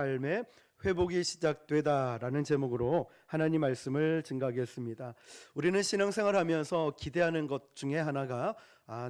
삶의 회복이 시작되다라는 제목으로 하나님 말씀을 증거하겠습니다. 우리는 신앙생활하면서 기대하는 것 중에 하나가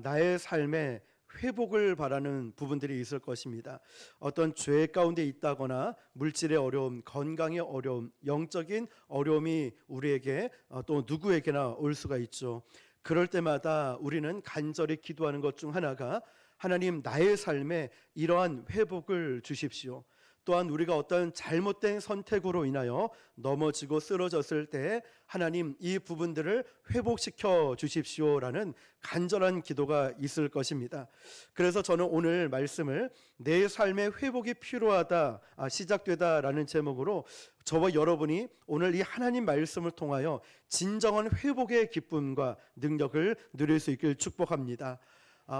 나의 삶의 회복을 바라는 부분들이 있을 것입니다. 어떤 죄 가운데 있다거나 물질의 어려움, 건강의 어려움, 영적인 어려움이 우리에게 또 누구에게나 올 수가 있죠. 그럴 때마다 우리는 간절히 기도하는 것 중 하나가 하나님, 나의 삶에 이러한 회복을 주십시오. 또한 우리가 어떤 잘못된 선택으로 인하여 넘어지고 쓰러졌을 때 하나님, 이 부분들을 회복시켜 주십시오라는 간절한 기도가 있을 것입니다. 그래서 저는 오늘 말씀을 내 삶의 회복이 필요하다, 시작되다라는 제목으로 저와 여러분이 오늘 이 하나님 말씀을 통하여 진정한 회복의 기쁨과 능력을 누릴 수 있길 축복합니다.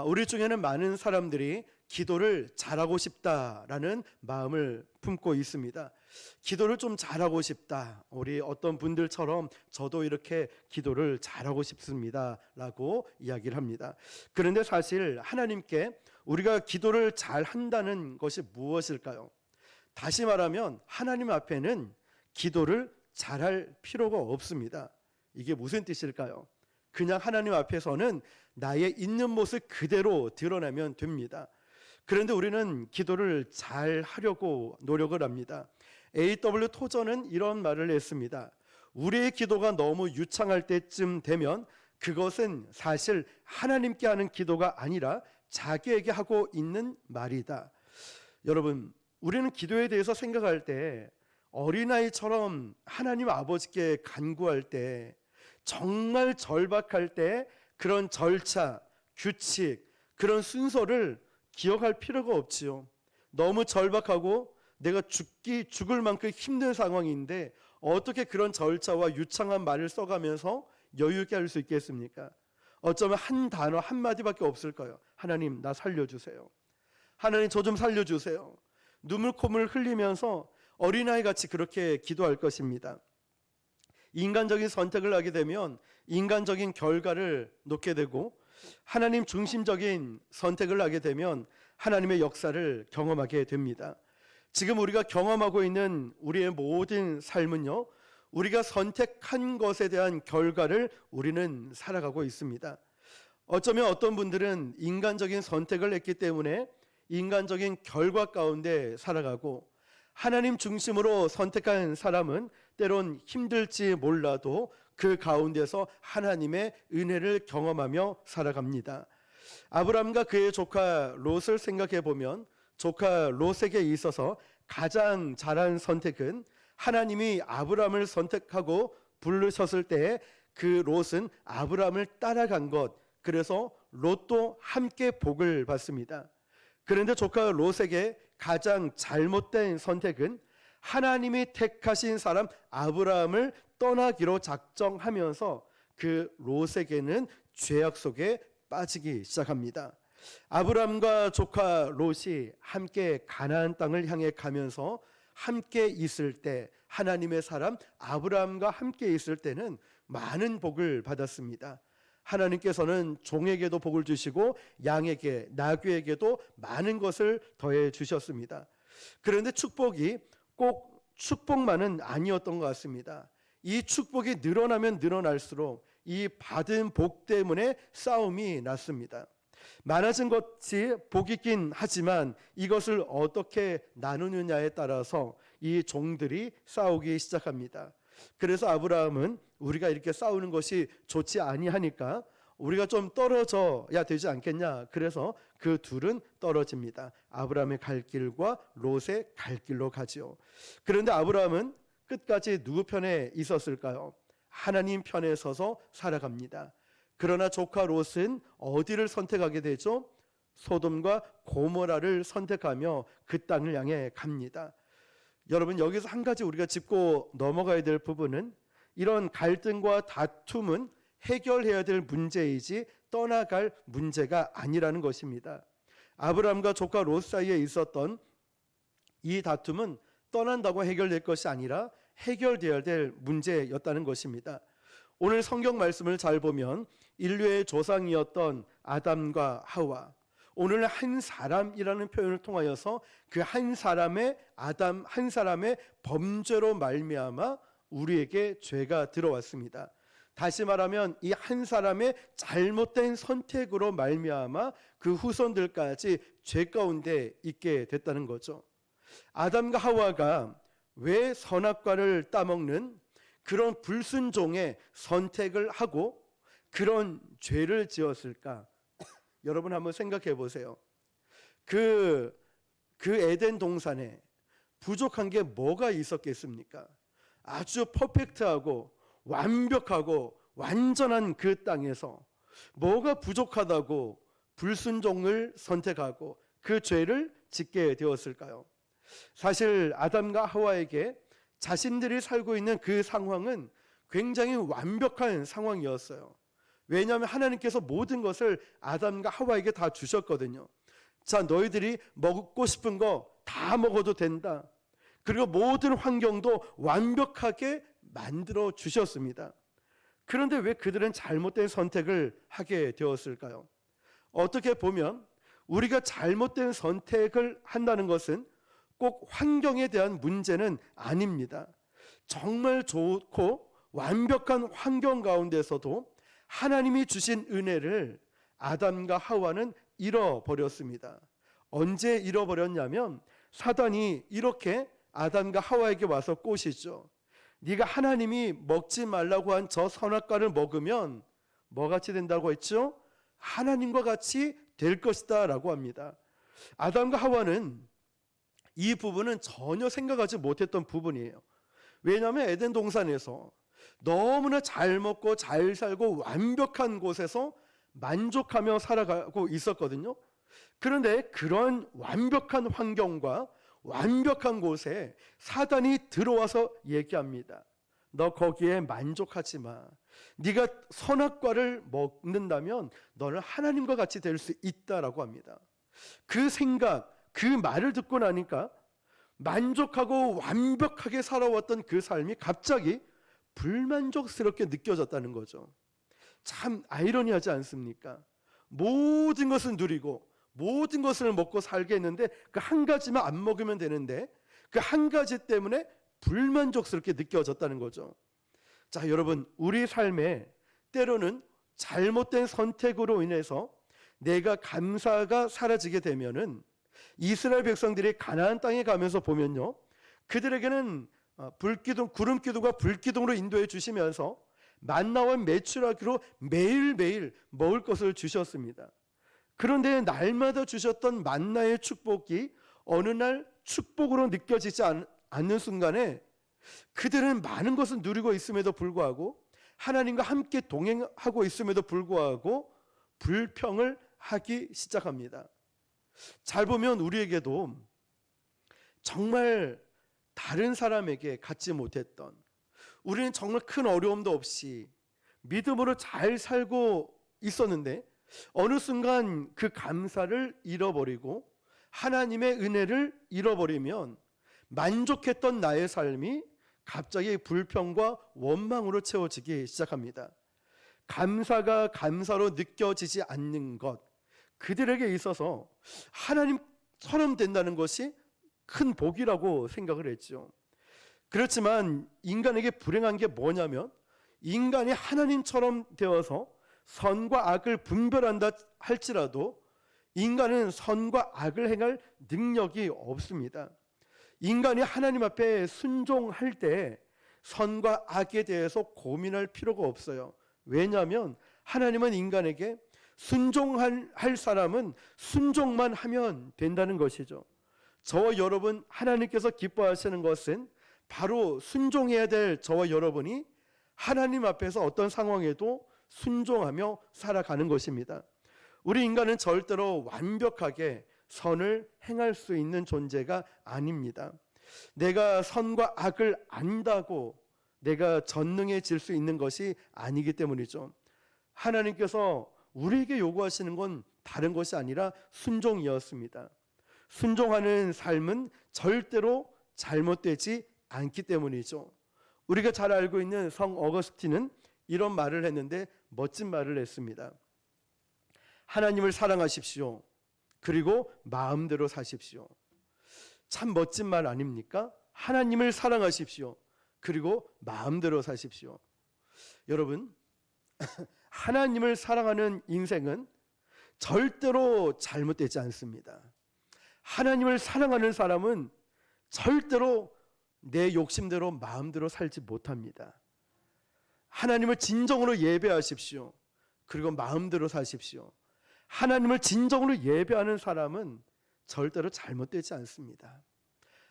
우리 중에는 많은 사람들이 기도를 잘하고 싶다라는 마음을 품고 있습니다. 기도를 좀 잘하고 싶다. 우리 어떤 분들처럼 저도 이렇게 기도를 잘하고 싶습니다 라고 이야기를 합니다. 그런데 사실 하나님께 우리가 기도를 잘한다는 것이 무엇일까요? 다시 말하면 하나님 앞에는 기도를 잘할 필요가 없습니다. 이게 무슨 뜻일까요? 그냥 하나님 앞에서는 나의 있는 모습 그대로 드러내면 됩니다. 그런데 우리는 기도를 잘 하려고 노력을 합니다. A.W. 토저는 이런 말을 했습니다. 우리의 기도가 너무 유창할 때쯤 되면 그것은 사실 하나님께 하는 기도가 아니라 자기에게 하고 있는 말이다. 여러분, 우리는 기도에 대해서 생각할 때 어린아이처럼 하나님 아버지께 간구할 때, 정말 절박할 때 그런 절차, 규칙, 그런 순서를 기억할 필요가 없지요. 너무 절박하고 내가 죽을 만큼 힘든 상황인데 어떻게 그런 절차와 유창한 말을 써가면서 여유 있게 할 수 있겠습니까? 어쩌면 한 단어 한마디밖에 없을 거예요. 하나님, 나 살려주세요. 하나님, 저 좀 살려주세요. 눈물 콧물 흘리면서 어린아이같이 그렇게 기도할 것입니다. 인간적인 선택을 하게 되면 인간적인 결과를 놓게 되고, 하나님 중심적인 선택을 하게 되면 하나님의 역사를 경험하게 됩니다. 지금 우리가 경험하고 있는 우리의 모든 삶은요, 우리가 선택한 것에 대한 결과를 우리는 살아가고 있습니다. 어쩌면 어떤 분들은 인간적인 선택을 했기 때문에 인간적인 결과 가운데 살아가고, 하나님 중심으로 선택한 사람은 때론 힘들지 몰라도 그 가운데서 하나님의 은혜를 경험하며 살아갑니다. 아브람과 그의 조카 롯을 생각해 보면 조카 롯에게 있어서 가장 잘한 선택은 하나님이 아브람을 선택하고 부르셨을 때 그 롯은 아브람을 따라간 것, 그래서 롯도 함께 복을 받습니다. 그런데 조카 롯에게 가장 잘못된 선택은 하나님이 택하신 사람 아브라함을 떠나기로 작정하면서 그 롯에게는 죄악 속에 빠지기 시작합니다. 아브라함과 조카 롯이 함께 가나안 땅을 향해 가면서 함께 있을 때, 하나님의 사람 아브라함과 함께 있을 때는 많은 복을 받았습니다. 하나님께서는 종에게도 복을 주시고 양에게, 나귀에게도 많은 것을 더해 주셨습니다. 그런데 축복이 꼭 축복만은 아니었던 것 같습니다. 이 축복이 늘어나면 늘어날수록 이 받은 복 때문에 싸움이 났습니다. 많아진 것이 복이긴 하지만 이것을 어떻게 나누느냐에 따라서 이 종들이 싸우기 시작합니다. 그래서 아브라함은 우리가 이렇게 싸우는 것이 좋지 아니하니까 우리가 좀 떨어져야 되지 않겠냐. 그래서 그 둘은 떨어집니다. 아브라함의 갈 길과 롯의 갈 길로 가죠. 그런데 아브라함은 끝까지 누구 편에 있었을까요? 하나님 편에 서서 살아갑니다. 그러나 조카 롯은 어디를 선택하게 되죠? 소돔과 고모라를 선택하며 그 땅을 향해 갑니다. 여러분, 여기서 한 가지 우리가 짚고 넘어가야 될 부분은, 이런 갈등과 다툼은 해결해야 될 문제이지 떠나갈 문제가 아니라는 것입니다. 아브라함과 조카 롯 사이에 있었던 이 다툼은 떠난다고 해결될 것이 아니라 해결되어야 될 문제였다는 것입니다. 오늘 성경 말씀을 잘 보면 인류의 조상이었던 아담과 하와, 오늘 한 사람이라는 표현을 통하여서 그 한 사람의 아담 한 사람의 범죄로 말미암아 우리에게 죄가 들어왔습니다. 다시 말하면 이 한 사람의 잘못된 선택으로 말미암아 그 후손들까지 죄 가운데 있게 됐다는 거죠. 아담과 하와가 왜 선악과를 따먹는 그런 불순종의 선택을 하고 그런 죄를 지었을까? 여러분 한번 생각해 보세요. 그 에덴 동산에 부족한 게 뭐가 있었겠습니까? 아주 퍼펙트하고 완벽하고 완전한 그 땅에서 뭐가 부족하다고 불순종을 선택하고 그 죄를 짓게 되었을까요? 사실 아담과 하와에게 자신들이 살고 있는 그 상황은 굉장히 완벽한 상황이었어요. 왜냐하면 하나님께서 모든 것을 아담과 하와에게 다 주셨거든요. 자, 너희들이 먹고 싶은 거 다 먹어도 된다. 그리고 모든 환경도 완벽하게 만들어 주셨습니다. 그런데 왜 그들은 잘못된 선택을 하게 되었을까요? 어떻게 보면 우리가 잘못된 선택을 한다는 것은 꼭 환경에 대한 문제는 아닙니다. 정말 좋고 완벽한 환경 가운데서도 하나님이 주신 은혜를 아담과 하와는 잃어버렸습니다. 언제 잃어버렸냐면 사단이 이렇게 아담과 하와에게 와서 꼬시죠. 네가 하나님이 먹지 말라고 한 저 선악과를 먹으면 뭐같이 된다고 했죠? 하나님과 같이 될 것이다 라고 합니다. 아담과 하와는 이 부분은 전혀 생각하지 못했던 부분이에요. 왜냐하면 에덴 동산에서 너무나 잘 먹고 잘 살고 완벽한 곳에서 만족하며 살아가고 있었거든요. 그런데 그런 완벽한 환경과 완벽한 곳에 사단이 들어와서 얘기합니다. 너 거기에 만족하지 마. 네가 선악과를 먹는다면 너는 하나님과 같이 될 수 있다라고 합니다. 그 생각, 그 말을 듣고 나니까 만족하고 완벽하게 살아왔던 그 삶이 갑자기 불만족스럽게 느껴졌다는 거죠. 참 아이러니하지 않습니까? 모든 것을 누리고 모든 것을 먹고 살겠는데 그 한 가지만 안 먹으면 되는데 그 한 가지 때문에 불만족스럽게 느껴졌다는 거죠. 자, 여러분, 우리 삶에 때로는 잘못된 선택으로 인해서 내가 감사가 사라지게 되면은 이스라엘 백성들이 가나안 땅에 가면서 보면요, 그들에게는 불기둥, 구름 기둥과 불기둥으로 인도해 주시면서 만나와 메추라기로 매일매일 먹을 것을 주셨습니다. 그런데 날마다 주셨던 만나의 축복이 어느 날 축복으로 느껴지지 않는 순간에 그들은 많은 것을 누리고 있음에도 불구하고 하나님과 함께 동행하고 있음에도 불구하고 불평을 하기 시작합니다. 잘 보면 우리에게도 정말 다른 사람에게 갖지 못했던, 우리는 정말 큰 어려움도 없이 믿음으로 잘 살고 있었는데 어느 순간 그 감사를 잃어버리고 하나님의 은혜를 잃어버리면 만족했던 나의 삶이 갑자기 불평과 원망으로 채워지기 시작합니다. 감사가 감사로 느껴지지 않는 것, 그들에게 있어서 하나님처럼 된다는 것이 큰 복이라고 생각을 했죠. 그렇지만 인간에게 불행한 게 뭐냐면 인간이 하나님처럼 되어서 선과 악을 분별한다 할지라도 인간은 선과 악을 행할 능력이 없습니다. 인간이 하나님 앞에 순종할 때 선과 악에 대해서 고민할 필요가 없어요. 왜냐하면 하나님은 인간에게 순종할 사람은 순종만 하면 된다는 것이죠. 저와 여러분, 하나님께서 기뻐하시는 것은 바로 순종해야 될 저와 여러분이 하나님 앞에서 어떤 상황에도 순종하며 살아가는 것입니다. 우리 인간은 절대로 완벽하게 선을 행할 수 있는 존재가 아닙니다. 내가 선과 악을 안다고 내가 전능해질 수 있는 것이 아니기 때문이죠. 하나님께서 우리에게 요구하시는 건 다른 것이 아니라 순종이었습니다. 순종하는 삶은 절대로 잘못되지 않기 때문이죠. 우리가 잘 알고 있는 성 어거스틴은 이런 말을 했는데 멋진 말을 했습니다. 하나님을 사랑하십시오. 그리고 마음대로 사십시오. 참 멋진 말 아닙니까? 하나님을 사랑하십시오. 그리고 마음대로 사십시오. 여러분, 하나님을 사랑하는 인생은 절대로 잘못되지 않습니다. 하나님을 사랑하는 사람은 절대로 내 욕심대로 마음대로 살지 못합니다. 하나님을 진정으로 예배하십시오. 그리고 마음대로 사십시오. 하나님을 진정으로 예배하는 사람은 절대로 잘못되지 않습니다.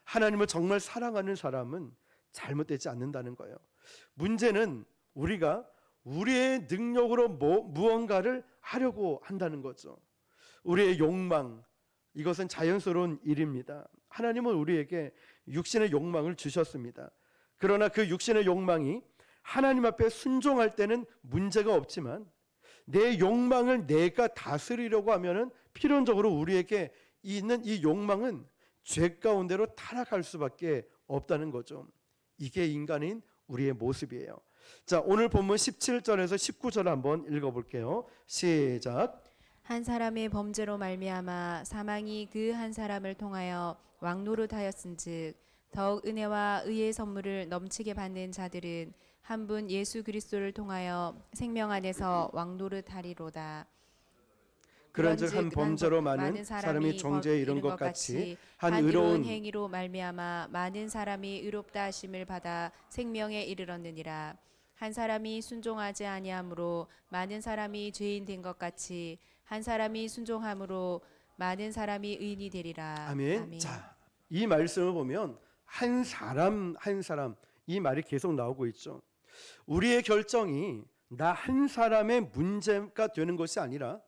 하나님을 정말 사랑하는 사람은 잘못되지 않는다는 거예요. 문제는 우리가 우리의 능력으로 무언가를 하려고 한다는 거죠. 우리의 욕망, 이것은 자연스러운 일입니다. 하나님은 우리에게 육신의 욕망을 주셨습니다. 그러나 그 육신의 욕망이 하나님 앞에 순종할 때는 문제가 없지만 내 욕망을 내가 다스리려고 하면은 필연적으로 우리에게 있는 이 욕망은 죄 가운데로 타락할 수밖에 없다는 거죠. 이게 인간인 우리의 모습이에요. 자, 오늘 본문 17절에서 19절 한번 읽어볼게요. 시작. 한 사람의 범죄로 말미암아 사망이 그 한 사람을 통하여 왕노릇하였은즉 더욱 은혜와 의의 선물을 넘치게 받는 자들은 한 분 예수 그리스도를 통하여 생명 안에서 왕노릇하리로다. 그런즉 한 범죄로 많은 사람이 정죄에 이른 것 같이 한 의로운 행위로 말미암아 많은 사람이 의롭다 하심을 받아 생명에 이르렀느니라. 한 사람이 순종하지 아니함으로 많은 사람이 죄인 된 것 같이 한 사람이 순종함으로 많은 사람이 의인이 되리라. 아멘. 아멘. 자, 이 말씀을 보면 한 사람 이 말이 계속 나오고 있죠. 우리의 결정이 나 한 사람의 문제가 되는 것이 아니라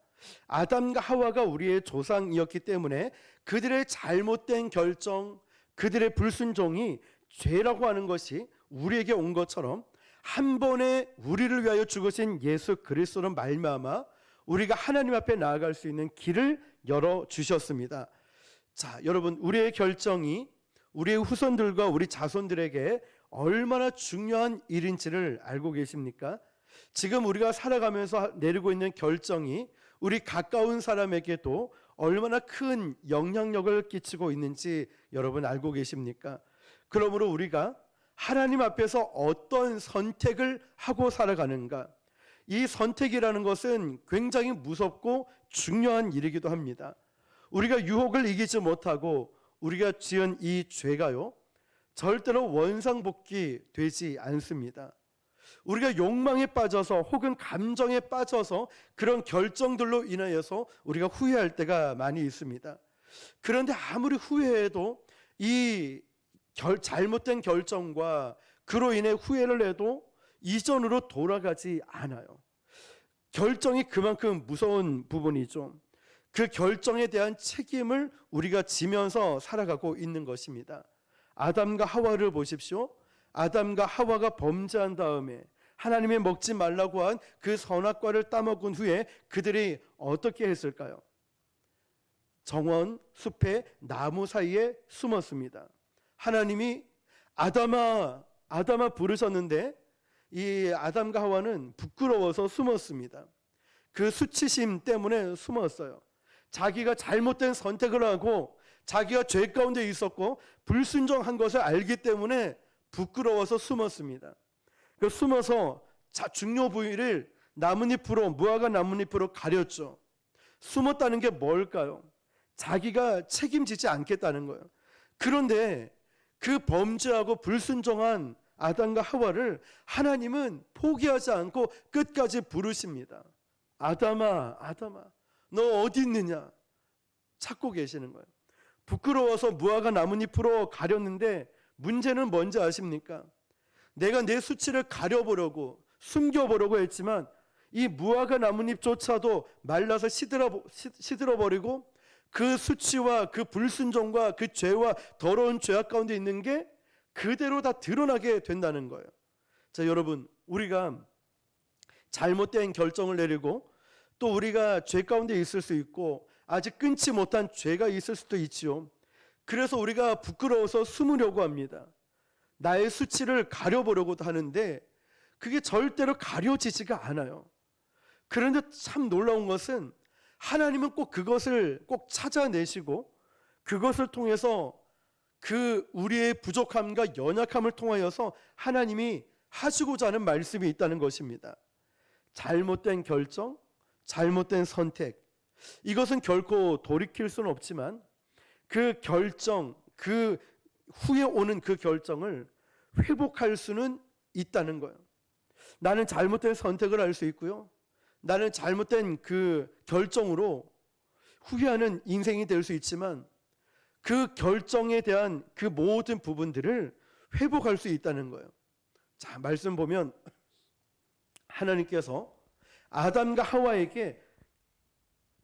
아담과 하와가 우리의 조상이었기 때문에 그들의 잘못된 결정, 그들의 불순종이 죄라고 하는 것이 우리에게 온 것처럼 한 번에 우리를 위하여 죽으신 예수 그리스도로 말미암아 우리가 하나님 앞에 나아갈 수 있는 길을 열어 주셨습니다. 자, 여러분, 우리의 결정이 우리의 후손들과 우리 자손들에게 얼마나 중요한 일인지를 알고 계십니까? 지금 우리가 살아가면서 내리고 있는 결정이 우리 가까운 사람에게도 얼마나 큰 영향력을 끼치고 있는지 여러분 알고 계십니까? 그러므로 우리가 하나님 앞에서 어떤 선택을 하고 살아가는가, 이 선택이라는 것은 굉장히 무섭고 중요한 일이기도 합니다. 우리가 유혹을 이기지 못하고 우리가 지은 이 죄가요, 절대로 원상복귀 되지 않습니다. 우리가 욕망에 빠져서 혹은 감정에 빠져서 그런 결정들로 인하여서 우리가 후회할 때가 많이 있습니다. 그런데 아무리 후회해도 이 잘못된 결정과 그로 인해 후회를 해도 이전으로 돌아가지 않아요. 결정이 그만큼 무서운 부분이죠. 그 결정에 대한 책임을 우리가 지면서 살아가고 있는 것입니다. 아담과 하와를 보십시오. 아담과 하와가 범죄한 다음에 하나님이 먹지 말라고 한 그 선악과를 따먹은 후에 그들이 어떻게 했을까요? 정원 숲의 나무 사이에 숨었습니다. 하나님이 아담아 부르셨는데 이 아담과 하와는 부끄러워서 숨었습니다. 그 수치심 때문에 숨었어요. 자기가 잘못된 선택을 하고 자기가 죄 가운데 있었고 불순종한 것을 알기 때문에 부끄러워서 숨었습니다. 그 숨어서 중요 부위를 나뭇잎으로, 무화과 나뭇잎으로 가렸죠. 숨었다는 게 뭘까요? 자기가 책임지지 않겠다는 거예요. 그런데 그 범죄하고 불순종한 아담과 하와를 하나님은 포기하지 않고 끝까지 부르십니다. 아담아, 너 어디 있느냐? 찾고 계시는 거예요. 부끄러워서 무화과 나뭇잎으로 가렸는데 문제는 뭔지 아십니까? 내가 내 수치를 가려보려고 숨겨보려고 했지만 이 무화과 나뭇잎조차도 말라서 시들어버리고 그 수치와 그 불순종과 그 죄와 더러운 죄악 가운데 있는 게 그대로 다 드러나게 된다는 거예요. 자, 여러분, 우리가 잘못된 결정을 내리고 또 우리가 죄 가운데 있을 수 있고 아직 끊지 못한 죄가 있을 수도 있지요. 그래서 우리가 부끄러워서 숨으려고 합니다. 나의 수치를 가려보려고도 하는데 그게 절대로 가려지지가 않아요. 그런데 참 놀라운 것은 하나님은 꼭 그것을 꼭 찾아내시고 그것을 통해서 그 우리의 부족함과 연약함을 통하여서 하나님이 하시고자 하는 말씀이 있다는 것입니다. 잘못된 결정, 잘못된 선택, 이것은 결코 돌이킬 수는 없지만 그 결정, 그 후에 오는 그 결정을 회복할 수는 있다는 거예요. 나는 잘못된 선택을 할 수 있고요. 나는 잘못된 그 결정으로 후회하는 인생이 될 수 있지만 그 결정에 대한 그 모든 부분들을 회복할 수 있다는 거예요. 자, 말씀 보면 하나님께서 아담과 하와에게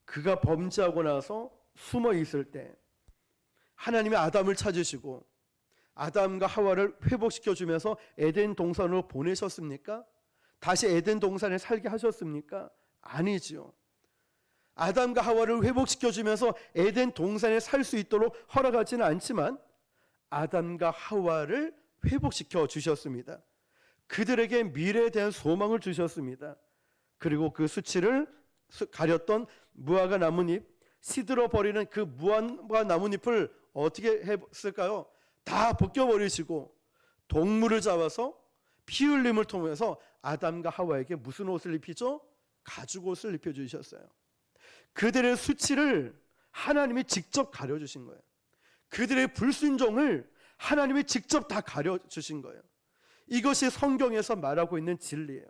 그가 범죄하고 나서 숨어 있을 때 하나님이 아담을 찾으시고 아담과 하와를 회복시켜 주면서 에덴 동산으로 보내셨습니까? 다시 에덴 동산에 살게 하셨습니까? 아니지요. 아담과 하와를 회복시켜 주면서 에덴 동산에 살 수 있도록 허락하지는 않지만 아담과 하와를 회복시켜 주셨습니다. 그들에게 미래에 대한 소망을 주셨습니다. 그리고 그 수치를 가렸던 무화과 나뭇잎, 시들어 버리는 그 무화과 나뭇잎을 어떻게 했을까요? 다 벗겨버리시고 동물을 잡아서 피 흘림을 통해서 아담과 하와에게 무슨 옷을 입히죠? 가죽 옷을 입혀주셨어요. 그들의 수치를 하나님이 직접 가려주신 거예요. 그들의 불순종을 하나님이 직접 다 가려주신 거예요. 이것이 성경에서 말하고 있는 진리예요.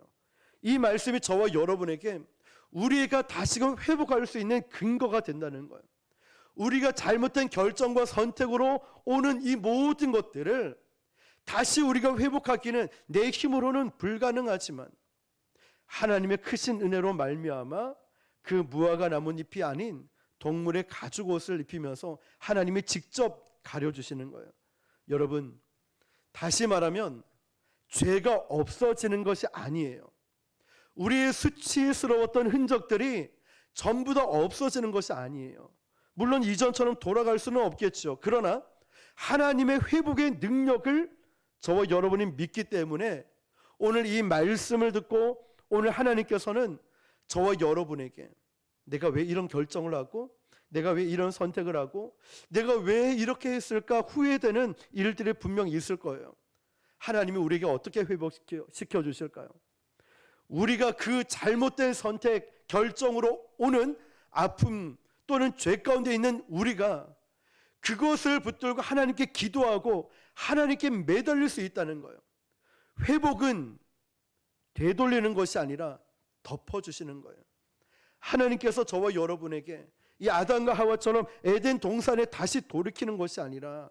이 말씀이 저와 여러분에게 우리가 다시금 회복할 수 있는 근거가 된다는 거예요. 우리가 잘못된 결정과 선택으로 오는 이 모든 것들을 다시 우리가 회복하기는 내 힘으로는 불가능하지만 하나님의 크신 은혜로 말미암아 그 무화과 나뭇잎이 아닌 동물의 가죽 옷을 입히면서 하나님이 직접 가려주시는 거예요. 여러분, 다시 말하면 죄가 없어지는 것이 아니에요. 우리의 수치스러웠던 흔적들이 전부 다 없어지는 것이 아니에요. 물론 이전처럼 돌아갈 수는 없겠죠. 그러나 하나님의 회복의 능력을 저와 여러분이 믿기 때문에 오늘 이 말씀을 듣고 오늘 하나님께서는 저와 여러분에게 내가 왜 이런 결정을 하고 내가 왜 이런 선택을 하고 내가 왜 이렇게 했을까 후회되는 일들이 분명히 있을 거예요. 하나님이 우리에게 어떻게 회복시켜 주실까요? 우리가 그 잘못된 선택, 결정으로 오는 아픔 또는 죄 가운데 있는 우리가 그것을 붙들고 하나님께 기도하고 하나님께 매달릴 수 있다는 거예요. 회복은 되돌리는 것이 아니라 덮어주시는 거예요. 하나님께서 저와 여러분에게 이 아담과 하와처럼 에덴 동산에 다시 돌이키는 것이 아니라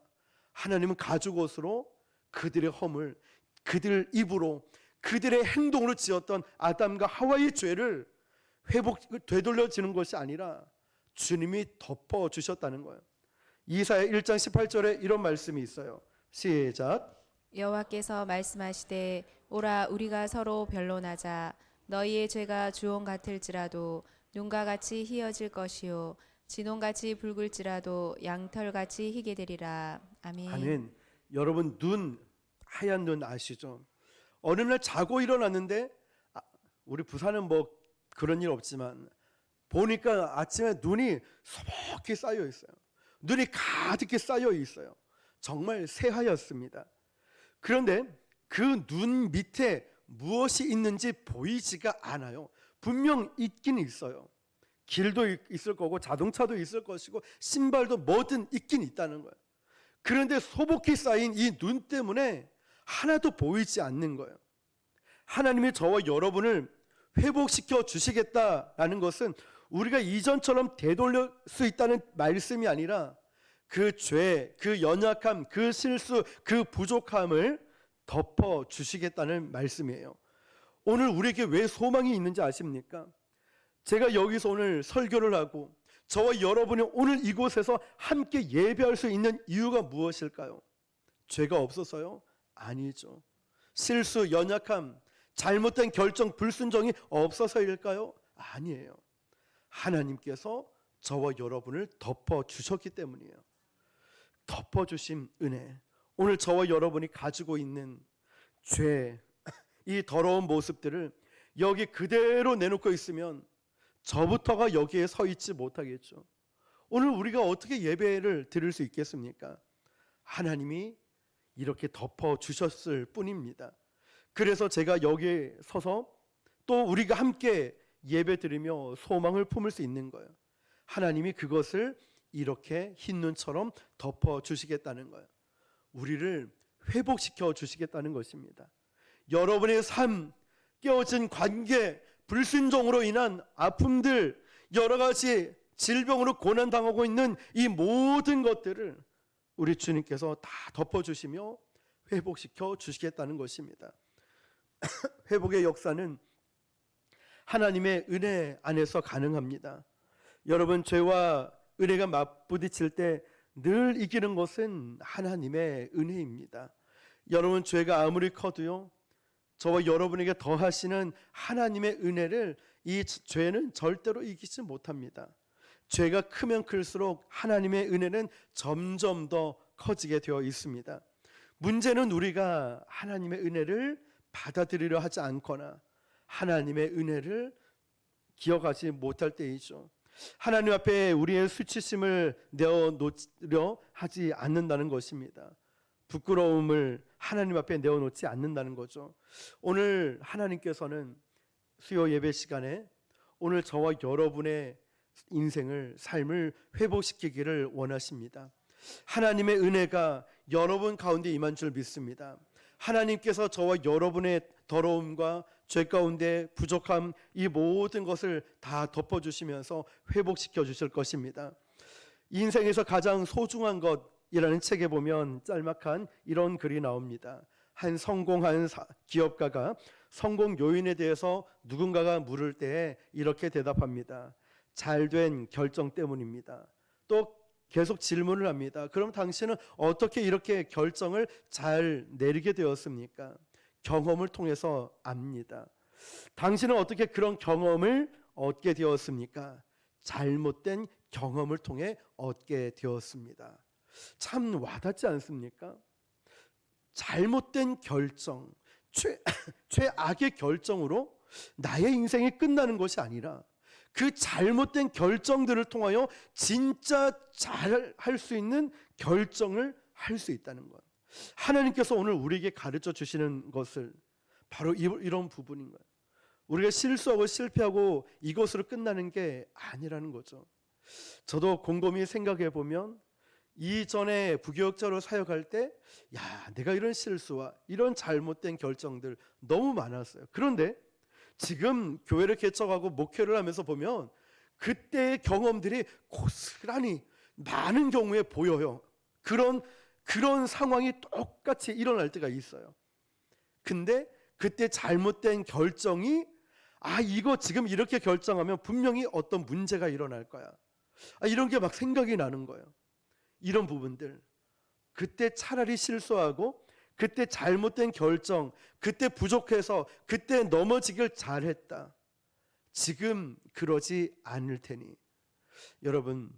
하나님은 가죽옷으로 그들의 허물, 그들 입으로 그들의 행동으로 지었던 아담과 하와의 죄를 되돌려지는 것이 아니라 주님이 덮어주셨다는 거예요. 이사야 1장 18절에 이런 말씀이 있어요. 시작. 여호와께서 말씀하시되 오라 우리가 서로 변론하자. 너희의 죄가 주홍 같을지라도 눈과 같이 희어질 것이요 진홍같이 붉을지라도 양털같이 희게 되리라. 아멘. 아멘. 여러분 하얀 눈 아시죠? 어느 날 자고 일어났는데 우리 부산은 뭐 그런 일 없지만 보니까 아침에 눈이 소복히 쌓여 있어요. 눈이 가득히 쌓여 있어요. 정말 새하얗습니다. 그런데 그 눈 밑에 무엇이 있는지 보이지가 않아요. 분명 있긴 있어요. 길도 있을 거고 자동차도 있을 것이고 신발도 뭐든 있긴 있다는 거예요. 그런데 소복히 쌓인 이 눈 때문에 하나도 보이지 않는 거예요. 하나님이 저와 여러분을 회복시켜 주시겠다라는 것은 우리가 이전처럼 되돌릴 수 있다는 말씀이 아니라 그 죄, 그 연약함, 그 실수, 그 부족함을 덮어 주시겠다는 말씀이에요. 오늘 우리에게 왜 소망이 있는지 아십니까? 제가 여기서 오늘 설교를 하고 저와 여러분이 오늘 이곳에서 함께 예배할 수 있는 이유가 무엇일까요? 죄가 없어서요? 아니죠. 실수, 연약함, 잘못된 결정, 불순종이 없어서일까요? 아니에요. 하나님께서 저와 여러분을 덮어주셨기 때문이에요. 덮어주신 은혜. 오늘 저와 여러분이 가지고 있는 죄, 이 더러운 모습들을 여기 그대로 내놓고 있으면 저부터가 여기에 서 있지 못하겠죠. 오늘 우리가 어떻게 예배를 드릴 수 있겠습니까? 하나님이 이렇게 덮어 주셨을 뿐입니다. 그래서 제가 여기에 서서 또 우리가 함께 예배 드리며 소망을 품을 수 있는 거예요. 하나님이 그것을 이렇게 흰 눈처럼 덮어 주시겠다는 거예요. 우리를 회복시켜 주시겠다는 것입니다. 여러분의 삶, 깨어진 관계, 불순종으로 인한 아픔들, 여러 가지 질병으로 고난당하고 있는 이 모든 것들을 우리 주님께서 다 덮어주시며 회복시켜 주시겠다는 것입니다. 회복의 역사는 하나님의 은혜 안에서 가능합니다. 여러분, 죄와 은혜가 맞부딪힐 때 늘 이기는 것은 하나님의 은혜입니다. 여러분, 죄가 아무리 커도요, 저와 여러분에게 더하시는 하나님의 은혜를 이 죄는 절대로 이기지 못합니다. 죄가 크면 클수록 하나님의 은혜는 점점 더 커지게 되어 있습니다. 문제는 우리가 하나님의 은혜를 받아들이려 하지 않거나 하나님의 은혜를 기억하지 못할 때이죠. 하나님 앞에 우리의 수치심을 내어놓으려 하지 않는다는 것입니다. 부끄러움을 하나님 앞에 내어놓지 않는다는 거죠. 오늘 하나님께서는 수요 예배 시간에 오늘 저와 여러분의 인생을, 삶을 회복시키기를 원하십니다. 하나님의 은혜가 여러분 가운데 임한 줄 믿습니다. 하나님께서 저와 여러분의 더러움과 죄 가운데 부족함, 이 모든 것을 다 덮어주시면서 회복시켜 주실 것입니다. 인생에서 가장 소중한 것이라는 책에 보면 짤막한 이런 글이 나옵니다. 한 성공한 기업가가 성공 요인에 대해서 누군가가 물을 때 이렇게 대답합니다. 잘된 결정 때문입니다. 또 계속 질문을 합니다. 그럼 당신은 어떻게 이렇게 결정을 잘 내리게 되었습니까? 경험을 통해서 압니다. 당신은 어떻게 그런 경험을 얻게 되었습니까? 잘못된 경험을 통해 얻게 되었습니다. 참 와닿지 않습니까? 잘못된 결정, 최악의 결정으로 나의 인생이 끝나는 것이 아니라 그 잘못된 결정들을 통하여 진짜 잘 할 수 있는 결정을 할 수 있다는 것. 하나님께서 오늘 우리에게 가르쳐 주시는 것을 바로 이런 부분인 거예요. 우리가 실수하고 실패하고 이것으로 끝나는 게 아니라는 거죠. 저도 곰곰이 생각해 보면 이전에 부교역자로 사역할 때 내가 이런 실수와 이런 잘못된 결정들 너무 많았어요. 그런데 지금 교회를 개척하고 목회를 하면서 보면 그때의 경험들이 고스란히 많은 경우에 보여요. 그런 상황이 똑같이 일어날 때가 있어요. 근데 그때 잘못된 결정이 이거 지금 이렇게 결정하면 분명히 어떤 문제가 일어날 거야. 이런 게 막 생각이 나는 거예요. 이런 부분들. 그때 차라리 실수하고 그때 잘못된 결정, 그때 부족해서 그때 넘어지길 잘했다. 지금 그러지 않을 테니. 여러분,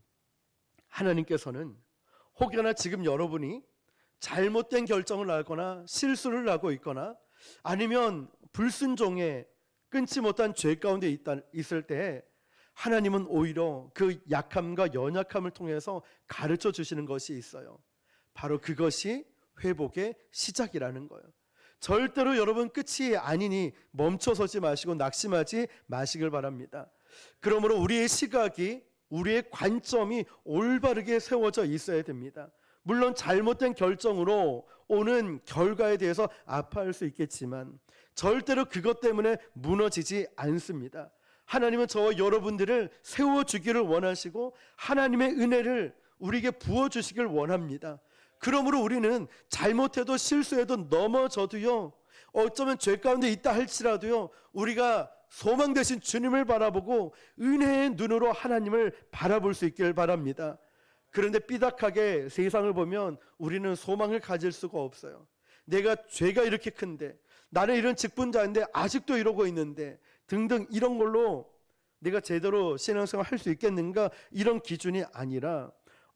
하나님께서는 혹여나 지금 여러분이 잘못된 결정을 하거나 실수를 하고 있거나 아니면 불순종에 끊지 못한 죄 가운데 있을 때 하나님은 오히려 그 약함과 연약함을 통해서 가르쳐 주시는 것이 있어요. 바로 그것이 회복의 시작이라는 거예요. 절대로 여러분 끝이 아니니 멈춰서지 마시고 낙심하지 마시길 바랍니다. 그러므로 우리의 시각이, 우리의 관점이 올바르게 세워져 있어야 됩니다. 물론 잘못된 결정으로 오는 결과에 대해서 아파할 수 있겠지만 절대로 그것 때문에 무너지지 않습니다. 하나님은 저와 여러분들을 세워주기를 원하시고 하나님의 은혜를 우리에게 부어주시길 원합니다. 그러므로 우리는 잘못해도 실수해도 넘어져도요, 어쩌면 죄 가운데 있다 할지라도요, 우리가 소망 되신 주님을 바라보고 은혜의 눈으로 하나님을 바라볼 수 있길 바랍니다. 그런데 삐딱하게 세상을 보면 우리는 소망을 가질 수가 없어요. 죄가 이렇게 큰데, 나는 이런 직분자인데 아직도 이러고 있는데 등등, 이런 걸로 내가 제대로 신앙생활 할 수 있겠는가, 이런 기준이 아니라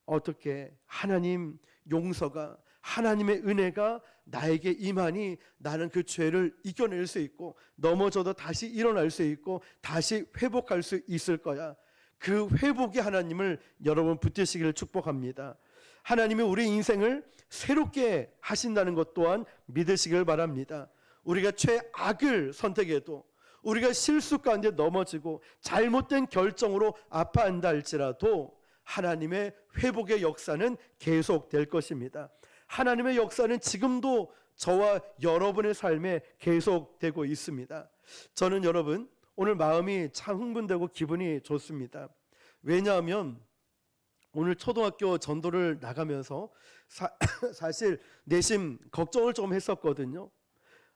어떻게 하나님 용서가, 하나님의 은혜가 나에게 임하니 나는 그 죄를 이겨낼 수 있고 넘어져도 다시 일어날 수 있고 다시 회복할 수 있을 거야. 그 회복의 하나님을 여러분 붙드시기를 축복합니다. 하나님이 우리 인생을 새롭게 하신다는 것 또한 믿으시길 바랍니다. 우리가 최악을 선택해도, 우리가 실수 가운데 넘어지고 잘못된 결정으로 아파한다 할지라도 하나님의 회복의 역사는 계속될 것입니다. 하나님의 역사는 지금도 저와 여러분의 삶에 계속되고 있습니다. 저는 여러분 오늘 마음이 참 흥분되고 기분이 좋습니다. 왜냐하면 오늘 초등학교 전도를 나가면서 사실 내심 걱정을 좀 했었거든요.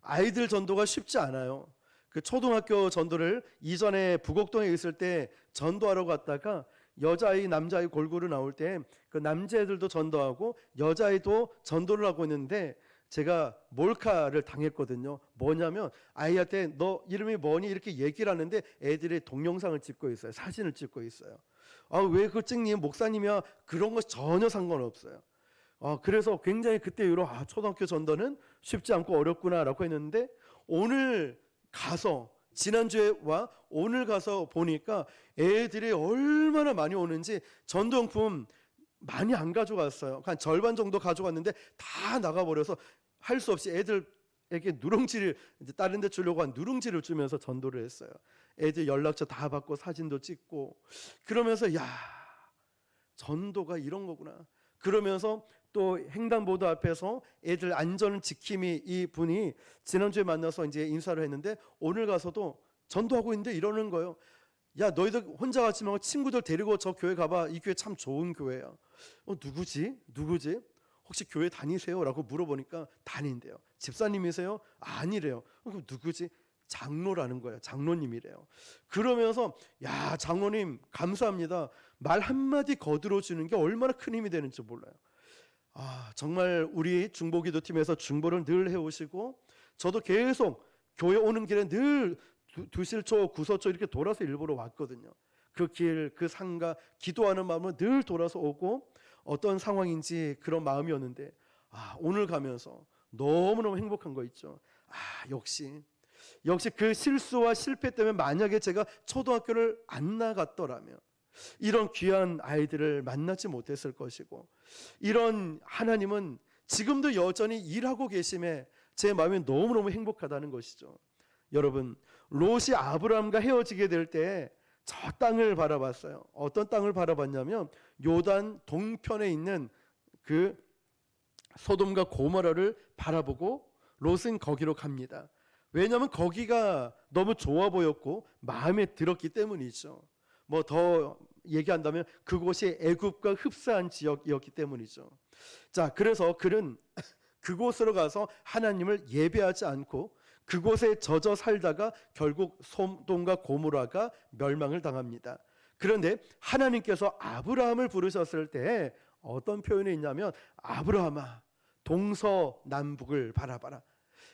아이들 전도가 쉽지 않아요. 그 초등학교 전도를 이전에 부곡동에 있을 때 전도하러 갔다가 여자아이 남자아이 골고루 나올 때 그 남자애들도 전도하고 여자아이도 전도를 하고 있는데 제가 몰카를 당했거든요. 뭐냐면 아이한테 너 이름이 뭐니 이렇게 얘기를 하는데 애들이 동영상을 찍고 있어요. 사진을 찍고 있어요. 왜 그거 찍니? 목사님이야. 그런 거 전혀 상관없어요. 그래서 굉장히 그때 이후로 초등학교 전도는 쉽지 않고 어렵구나라고 했는데 오늘 가서 지난주에와 오늘 가서 보니까 애들이 얼마나 많이 오는지 전도용품 많이 안 가져갔어요. 한 절반 정도 가져갔는데 다 나가버려서 할 수 없이 애들에게 누룽지를 이제 다른 데 주려고 한 누룽지를 주면서 전도를 했어요. 애들 연락처 다 받고 사진도 찍고 그러면서 야, 전도가 이런 거구나. 그러면서 또 횡단보도 앞에서 애들 안전 지킴이 이 분이 지난주에 만나서 이제 인사를 했는데 오늘 가서도 전도하고 있는데 이러는 거예요. 야, 너희들 혼자 가지 말고 친구들 데리고 저 교회 가봐. 이 교회 참 좋은 교회야. 누구지? 혹시 교회 다니세요? 라고 물어보니까 다닌대요. 집사님이세요? 아니래요. 그럼 누구지? 장로라는 거예요. 장로님이래요. 그러면서 야, 장로님 감사합니다. 말 한마디 거들어 주는 게 얼마나 큰 힘이 되는지 몰라요. 정말 우리 중보기도팀에서 중보를 늘 해오시고 저도 계속 교회 오는 길에 늘 두실초, 구서초 이렇게 돌아서 일부러 왔거든요. 그 길, 그 상가 기도하는 마음으로 늘 돌아서 오고 어떤 상황인지 그런 마음이었는데 오늘 가면서 너무너무 행복한 거 있죠. 역시 그 실수와 실패 때문에 만약에 제가 초등학교를 안 나갔더라면 이런 귀한 아이들을 만나지 못했을 것이고 이런 하나님은 지금도 여전히 일하고 계심에 제 마음이 너무너무 행복하다는 것이죠. 여러분, 롯이 아브라함과 헤어지게 될 때 저 땅을 바라봤어요. 어떤 땅을 바라봤냐면 요단 동편에 있는 그 소돔과 고모라를 바라보고 롯은 거기로 갑니다. 왜냐하면 거기가 너무 좋아 보였고 마음에 들었기 때문이죠. 뭐 더 얘기한다면 그곳이 애굽과 흡사한 지역이었기 때문이죠. 자, 그래서 그는 그곳으로 가서 하나님을 예배하지 않고 그곳에 젖어 살다가 결국 소돔과 고모라가 멸망을 당합니다. 그런데 하나님께서 아브라함을 부르셨을 때 어떤 표현이 있냐면 아브라함아 동서남북을 바라봐라.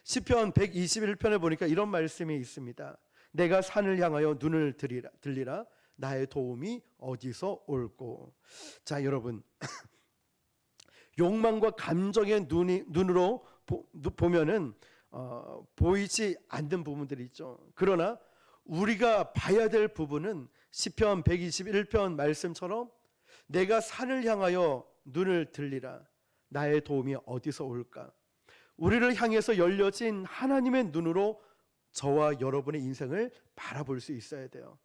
시편 121편에 보니까 이런 말씀이 있습니다. 내가 산을 향하여 눈을 들리라 나의 도움이 어디서 올꼬. 자, 여러분 욕망과 감정의 눈으로 보면은 보이지 않는 부분들이 있죠. 그러나 우리가 봐야 될 부분은 시편 121편 말씀처럼 내가 산을 향하여 눈을 들리라 나의 도움이 어디서 올까. 우리를 향해서 열려진 하나님의 눈으로 저와 여러분의 인생을 바라볼 수 있어야 돼요.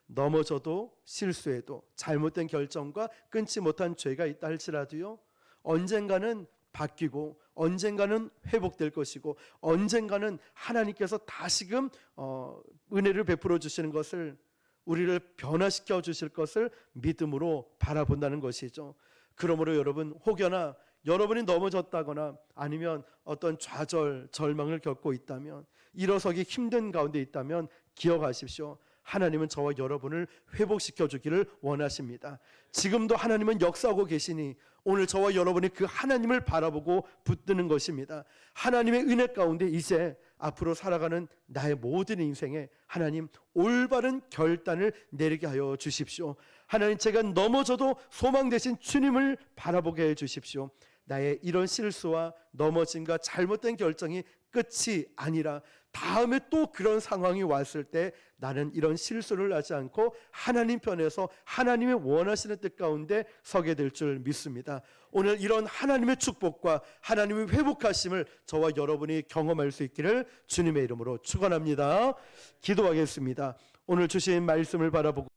넘어져도 실수해도 잘못된 결정과 끊지 못한 죄가 있다 할지라도요, 언젠가는 바뀌고 언젠가는 회복될 것이고 언젠가는 하나님께서 다시금 은혜를 베풀어 주시는 것을, 우리를 변화시켜 주실 것을 믿음으로 바라본다는 것이죠. 그러므로 여러분, 혹여나 여러분이 넘어졌다거나 아니면 어떤 좌절, 절망을 겪고 있다면, 일어서기 힘든 가운데 있다면 기억하십시오. 하나님은 저와 여러분을 회복시켜 주기를 원하십니다. 지금도 하나님은 역사하고 계시니 오늘 저와 여러분이 그 하나님을 바라보고 붙드는 것입니다. 하나님의 은혜 가운데 이제 앞으로 살아가는 나의 모든 인생에 하나님 올바른 결단을 내리게 하여 주십시오. 하나님, 제가 넘어져도 소망 되신 주님을 바라보게 해 주십시오. 나의 이런 실수와 넘어짐과 잘못된 결정이 끝이 아니라 다음에 또 그런 상황이 왔을 때 나는 이런 실수를 하지 않고 하나님 편에서 하나님의 원하시는 뜻 가운데 서게 될 줄 믿습니다. 오늘 이런 하나님의 축복과 하나님의 회복하심을 저와 여러분이 경험할 수 있기를 주님의 이름으로 축원합니다. 기도하겠습니다. 오늘 주신 말씀을 바라보고